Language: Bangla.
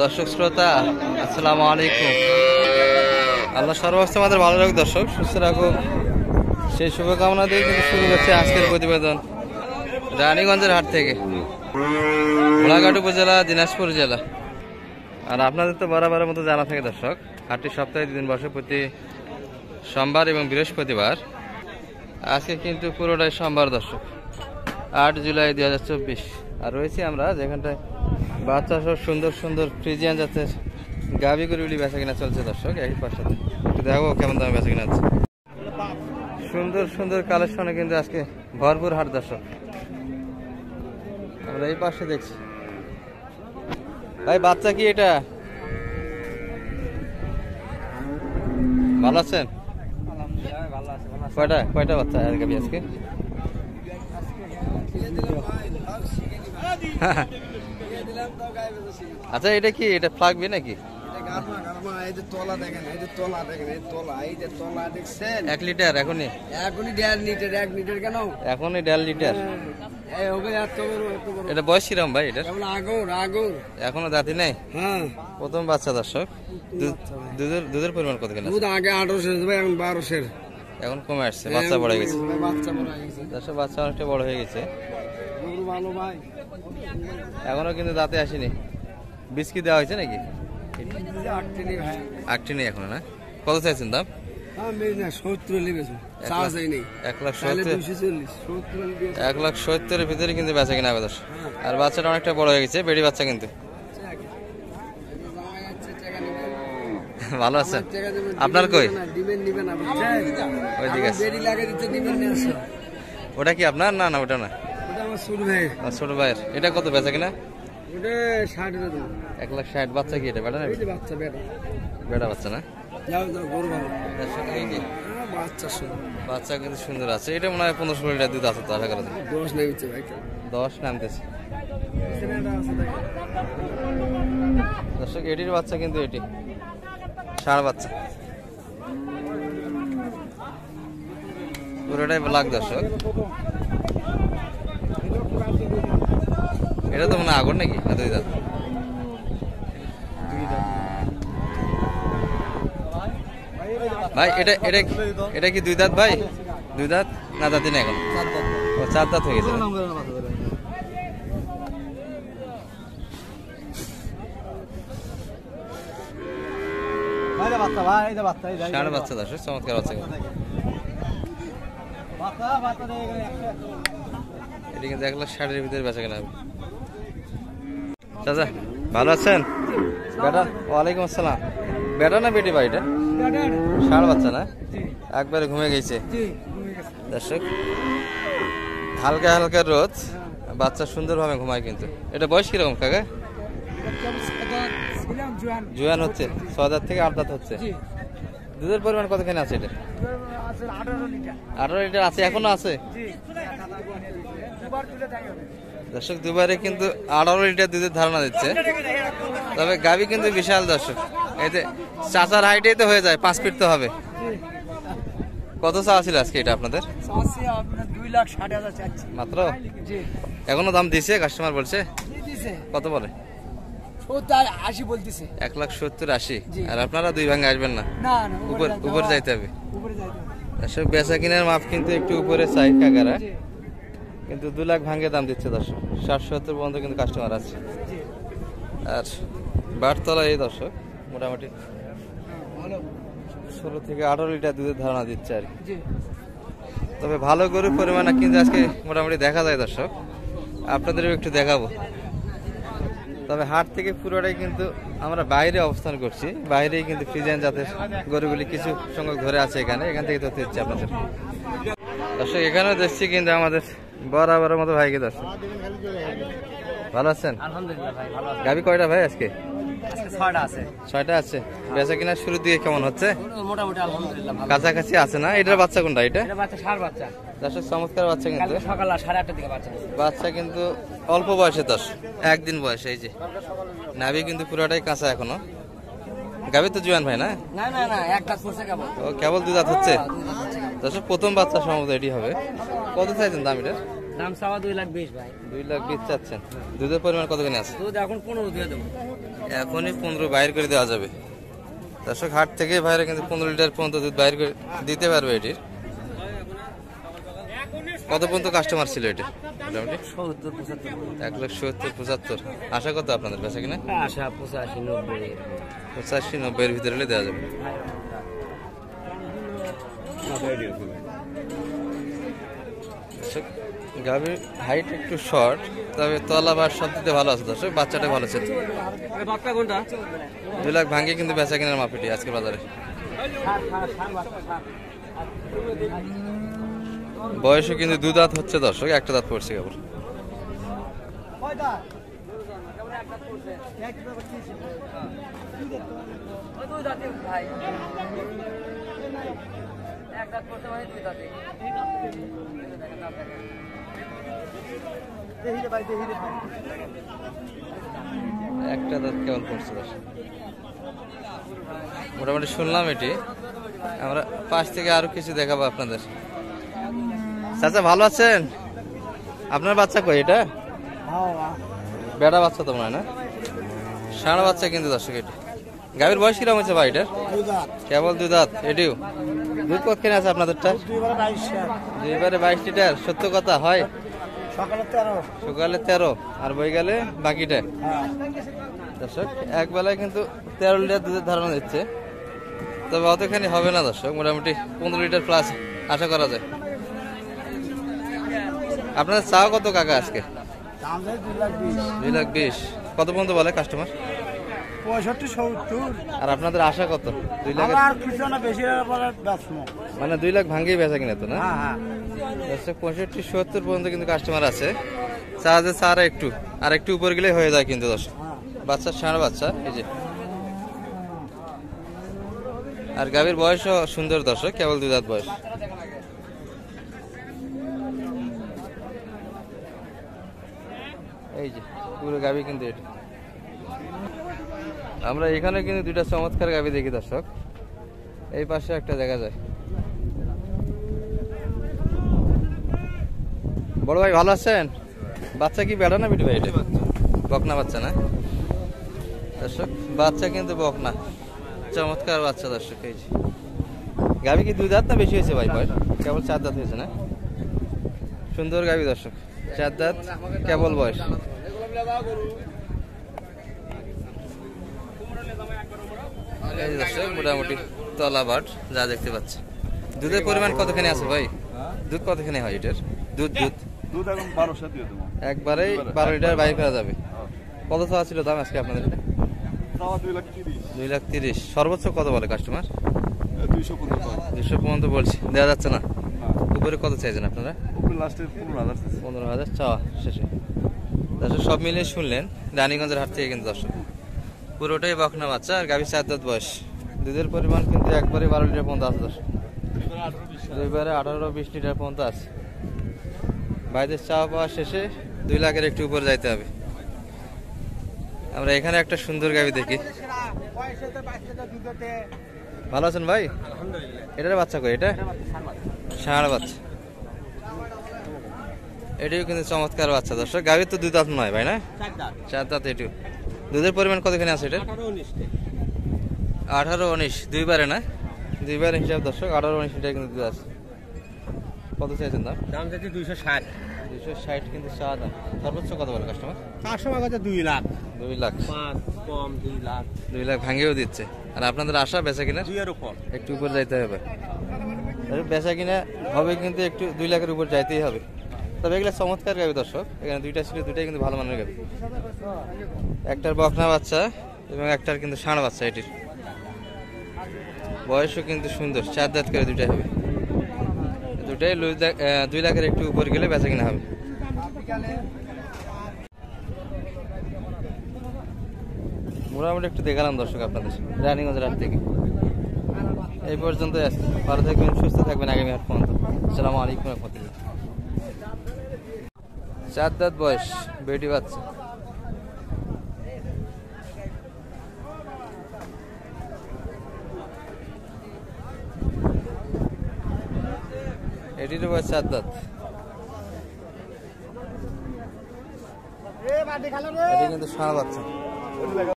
দর্শক শ্রোতা আসসালামু আলাইকুম। আল্লাহ সর্বস্ত আমাদের ভালো রাখুক, দর্শক সুস্থ রাখুক, সেই শুভকামনা দিয়ে কিন্তু শুরু করছে আজকের প্রতিবেদন রানীগঞ্জের হাট থেকে, ঘোড়াঘাট উপজেলা, দিনাজপুর জেলা। আর আপনাদের তো বরাবরের মতো জানা থাকে দর্শক, হাটটি সপ্তাহে 2 দিন বসে, প্রতি সোমবার এবং বৃহস্পতিবার। আজকে কিন্তু পুরোটাই সোমবার দর্শক, 8 জুলাই 2024। আর রয়েছি আমরা যেখানটায় বাচ্চা সব সুন্দর সুন্দর ফ্রিজিয়ান জাতের গাভী গরুগুলি বেচা কিনা চলছে দর্শক। একই পাশে একটু দেখো কেমন দামে বেচা কিনা আছে। সুন্দর সুন্দর কালেকশনে কিন্তু আজকে ভরপুর হাট দর্শক। আমরা এই পাশে দেখছি ভাই, বাচ্চা কি এটা? ভালো আছেন? কয়টা কয়টা বাচ্চা আর গাভী আজকে? আচ্ছা, এটা কি, এটা ফ্লাগবি নাকি? 1 লিটার এখনই? এখনই 1.5 লিটার। কেন এখনই 1.5 লিটার? এটা বয়স কিরম ভাই? এটা এখনো দাঁতি নেই, প্রথম বাচ্চা দর্শক। দুধের পরিমাণ কত? দুধ আগে 18 এখন 12 এখন কমে আসছে, বাচ্চা বড় হয়ে গেছে। বাচ্চা অনেকটা বড় হয়ে গেছে, এখনো কিন্তু দাঁতে আসেনি। বিস্কিট দেওয়া হয়েছে নাকি? 8টি নেই এখনো না? কত চাইছেন দাম? 1,70,000 ভিতরে কিন্তু বেচা কিনা হবে দর্শক। আর বাচ্চাটা অনেকটা বড় হয়ে গেছে, বেড়ি বাচ্চা কিন্তু। ভালো আছেন? আপনার কই? ওইদিকে আছে। ওটা কি আপনার? না না, ওটা না, ছোট ভাইয়ের। এটা কত বেচা কিনা? 1,60,000। বাচ্চা কি এটা? বেটা না? বেটা বাচ্চা না? বাচ্চা কিন্তু সুন্দর আছে। এটা মনে হয় 15-16 লিটার দুধ আছে তো আশা করা যায়। 10 নামতেছে দর্শক। এটির বাচ্চা কিন্তু, এটি ষাঁড় বাচ্চা, পুরোটাই ব্ল্যাক দর্শক। এটা তো মনে হয় আগর নাকি? না, 2 দাঁত। ভাই এটা কি 2 দাঁত ভাই? 2 দাঁত না দাঁতি না এখন? ও 4 দাঁত হয়ে গেছে। ষাঁড় বাচ্চা দর্শক, চমৎকার বাচ্চা। এটি কিন্তু 1,60,000 ভিতরে বেচা কেনা হবে। চাচা ভালো আছেন? বেটা, ওয়ালাইকুম আসসালাম। বেটা না বেটি ভাই? এটা ষাঁড় বাচ্চা না? একবারে ঘুমে গেছে দর্শক। হালকা হালকা রোদ, বাচ্চা সুন্দরভাবে ঘুমায় কিন্তু। এটা বয়স কিরকম কাকা? জুয়ান হচ্ছে, 6 দাঁত থেকে 8 দাঁত হচ্ছে। দুধের পরিমাণ কতখানি আছে এটা? 18 লিটার আছে, এখনো আছে দর্শক। দুবারে কিন্তু 18 লিটার দুধের ধারণা দিচ্ছে। তবে গাভী কিন্তু বিশাল দর্শক। এই যে চাচার হাইটেই তো হয়ে যায়, 5 ফিট তো হবে। কত চাওয়া ছিল আজকে এটা আপনাদের? 2,60,000 মাত্র? এখনো দাম দিছে? কাস্টমার বলছে কত বলে? 1,70,000-80। আর আপনারা 2 ভাঙে আসবেন না? উপরে যাইতে হবে। দর্শক বেচা কিনার মাপ কিন্তু একটু উপরে চাই কাকারা, কিন্তু 2 লাখ ভাঙে দাম দিচ্ছে দর্শক। 60-70 পর্যন্ত কিন্তু কাস্টমার আছে। আর বারতলা এই দর্শক মোটামুটি 16 থেকে 18 লিটার দুধের ধারণা দিচ্ছে আর কি। তবে ভালো গরুর পরিমাণ কিন্তু আজকে মোটামুটি দেখা যায় দর্শক, আপনাদেরও একটু দেখাবো। তবে হাট থেকে পুরোটাই কিন্তু আমরা বাইরে অবস্থান করছি, বাইরেই কিন্তু ফ্রিজিয়ান জাতের গরুগুলি কিছু সংখ্যক ধরে আছে এখানে থেকে তথ্য দিচ্ছি আপনাদের দর্শক। এখানেও দেখছি কিন্তু আমাদের বরাবরের মতো ভাইকে দর্শক। ভালো আছেন? আলহামদুলিল্লাহ ভাই, ভালো আছি। গাভী কয়টা ভাই আজকে? 6টা আছে। 6টা আছে। বেচা কিনা শুরু দিয়ে কেমন হচ্ছে? মোটামুটি আলহামদুলিল্লাহ ভালো। কাছাকাছি আছে না? এটার বাচ্চা কোনটা? এটা বাচ্চা ষাঁড় বাচ্চা দর্শক, চমৎকার বাচ্চা কিন্তু। সকাল 8:30টার দিকে বাচ্চা কিন্তু অল্প বয়সে, 1 দিন বয়সে। এই যে নাভি কিন্তু পুরোটাই কাঁচা এখনো। গাভী তো জুয়ান ভাই না? না না না, একটা করছে কেবল। ও কেবল 2 দাঁত হচ্ছে দর্শক, প্রথম বাচ্চা সম্ভবত এটি হবে। কত চাইছেন দাম এটা? দাম চাওয়া 2,20,000 ভাই। 2,20,000 চাচ্ছেন। দুধের পরিমাণ কতখানি আছে? দুধ এখন 15 দিয়ে দেবো। এখনই 15 বাইর করে দেওয়া যাবে দর্শক। হাট থেকে বাইরে কিন্তু 15 লিটার পর্যন্ত দুধ বাইর করে দিতে পারবে। এটির কত পর্যন্ত কাস্টমার ছিল এটি? মোটামুটি 70-75। 1,70,75। আশা কত আপনাদের বেচা কিনা? আশা 85-90। 85-90 এর ভিতরে হলে দেওয়া যাবে। দর্শক গাভীর হাইট একটু শর্ট, তবে তলা বা সব দিতে ভালো আছে দর্শক। বাচ্চাটা ভালো ছিল। 2 লাখ ভাঙে কিন্তু বেচা কিনার মাপিটি আজকে বাজারে। বয়সও কিন্তু 2 দাঁত হচ্ছে দর্শক, একটা দাঁত পড়ছে কেবল। একটা দাঁত কেবল পড়ছে দর্শক। মোটামুটি শুনলাম এটি। আমরা পাশ থেকে আরো কিছু দেখাবো আপনাদের। চাচা ভালো আছেন? আপনার বাচ্চা কই এটা? বেড়া বাচ্চা তো মনে হয় না? ষাঁড় বাচ্চা কিন্তু দর্শক এটি। গাভীর বয়স কিরকম হচ্ছে ভাই এটার? কেবল 2 দাঁত। এটিও দুধ কতখানি আছে আপনাদেরটা? 22 লিটার। সত্য কথা হয় সকালে 13 আর বই গেলে বাকিটা। দর্শক এক বেলায় কিন্তু 13 লিটার দুধের ধারণা দিচ্ছে, তবে অতখানি হবে না দর্শক। মোটামুটি 15 লিটার প্লাস আশা করা যায়। আপনাদের চাওয়া কত কাকা আজকে? 2,20,000। কত পর্যন্ত বলে কাস্টমার? 65-70। আর আপনাদের আশা কত? 2 লাখ? মানে 2 লাখ ভাঙ্গেই বেচা কিনা তো না? 65-70 পর্যন্ত কিন্তু কাস্টমার আছে। চার্জে চারা একটু আর একটু উপর গেলে হয়ে যায় কিন্তু দর্শক। বাচ্চা ষাঁড় বাচ্চা এই যে। আর গাভীর বয়সও সুন্দর দর্শক, কেবল 2 দাঁত বয়স। এই যে পুরো গাভী কিন্তু এটা। আমরা এখানে কিন্তু 2টা চমৎকার গাভী দেখি দর্শক। এই পাশে একটা দেখা যায়। বড় ভাই ভালো আছেন? বাচ্চা কি বেড়া না বিটি ভাই? এটা বকনা বাচ্চা না দর্শক? বাচ্চা কিন্তু বকনা, চমৎকার বাচ্চা দর্শক। এই যে গাভী কি 2 দাঁত না বেশি হয়েছে ভাই? বয়স কেবল 4 দাঁত হয়েছে না? সুন্দর গাভী দর্শক, 4 দাঁত কেবল বয়স। এই যে দর্শক মোটামুটি তলা বাট যা দেখতে পাচ্ছি। দুধের পরিমাণ কতখানি আছে ভাই? দুধ কতখানি হয় এটার? দুধ এখন 12 দিয়ে দেবো। একবারেই 12 লিটার বাইর করা যাবে। কত চাওয়া ছিল দাম আজকে আপনাদের? 2,30,000। সর্বোচ্চ কত বলে কাস্টমার? 200 পর্যন্ত বলছি। দেওয়া যাচ্ছে না? উপরে কত চাইছেন আপনারা? 15,000 চাওয়া শেষে। দর্শক সব মিলিয়ে শুনলেন রানীগঞ্জের হাট থেকে কিন্তু দর্শক। পুরোটাই বকনা বাচ্চা আর গাভীর 4 দাঁত বয়স। দুধের পরিমাণ কিন্তু একবারে 12 লিটার পর্যন্ত আছে দর্শক। দুইবারে 18-20 লিটার পর্যন্ত আছে। বাইরের চাওয়া পাওয়া শেষে 2 লাখের একটু উপরে যাইতে হবে। আমরা এখানে একটা সুন্দর গাভী দেখি। ভালো আছেন ভাই? এটার বাচ্চা কই? এটা ষাঁড় বাচ্চা। এটিও কিন্তু চমৎকার বাচ্চা দর্শক। গাভীর তো 2 দাঁত নয় ভাই না? 4 দাঁত। এটিও দুধের পরিমাণ কতখানি আছে এটা? 18-19। দুইবারে না? দুইবারে হিসাব দর্শক 18-19 লিটার কিন্তু দুধ আছে। কত চাইছেন দাম? দাম চাইছি 260। 260 কিন্তু চা দাম। সর্বোচ্চ কত বলে কাস্টমার? কাস্টমার কাছে 2 লাখ। 2 লাখ 5 কম 2 লাখ। 2 লাখ ভাঙেও দিচ্ছে। আর আপনাদের আশা বেচা কিনা? 2 এর উপর। একটু উপর যাইতে হবে। বেচা কিনা হবে কিন্তু একটু 2 লাখের উপর যাইতেই হবে। তবে এগুলো চমৎকার গাভী দর্শক। এখানে 2টা ছিল, 2টাই কিন্তু ভালো মানের গাভী। একটার বকনা বাচ্চা এবং একটার কিন্তু ষাঁড় বাচ্চা। এটির বয়সও কিন্তু সুন্দর, 4 দাঁত করে 2টাই হবে। 2টাই 2 লাখের একটু উপর গেলে বেচা কিনা হবে। মোটামুটি একটু দেখালাম দর্শক আপনাদের রানীগঞ্জের হাট থেকে। এই পর্যন্ত ভালো থাকবেন, সুস্থ থাকবেন আগামী হাট পর্যন্ত। আসসালামু আলাইকুম রহমতুল্লাহ। 4 দাঁত বয়স বেটি বাচ্চা। এটির বয়স 4 দাঁত। এটি কিন্তু ষাঁড় বাচ্চা।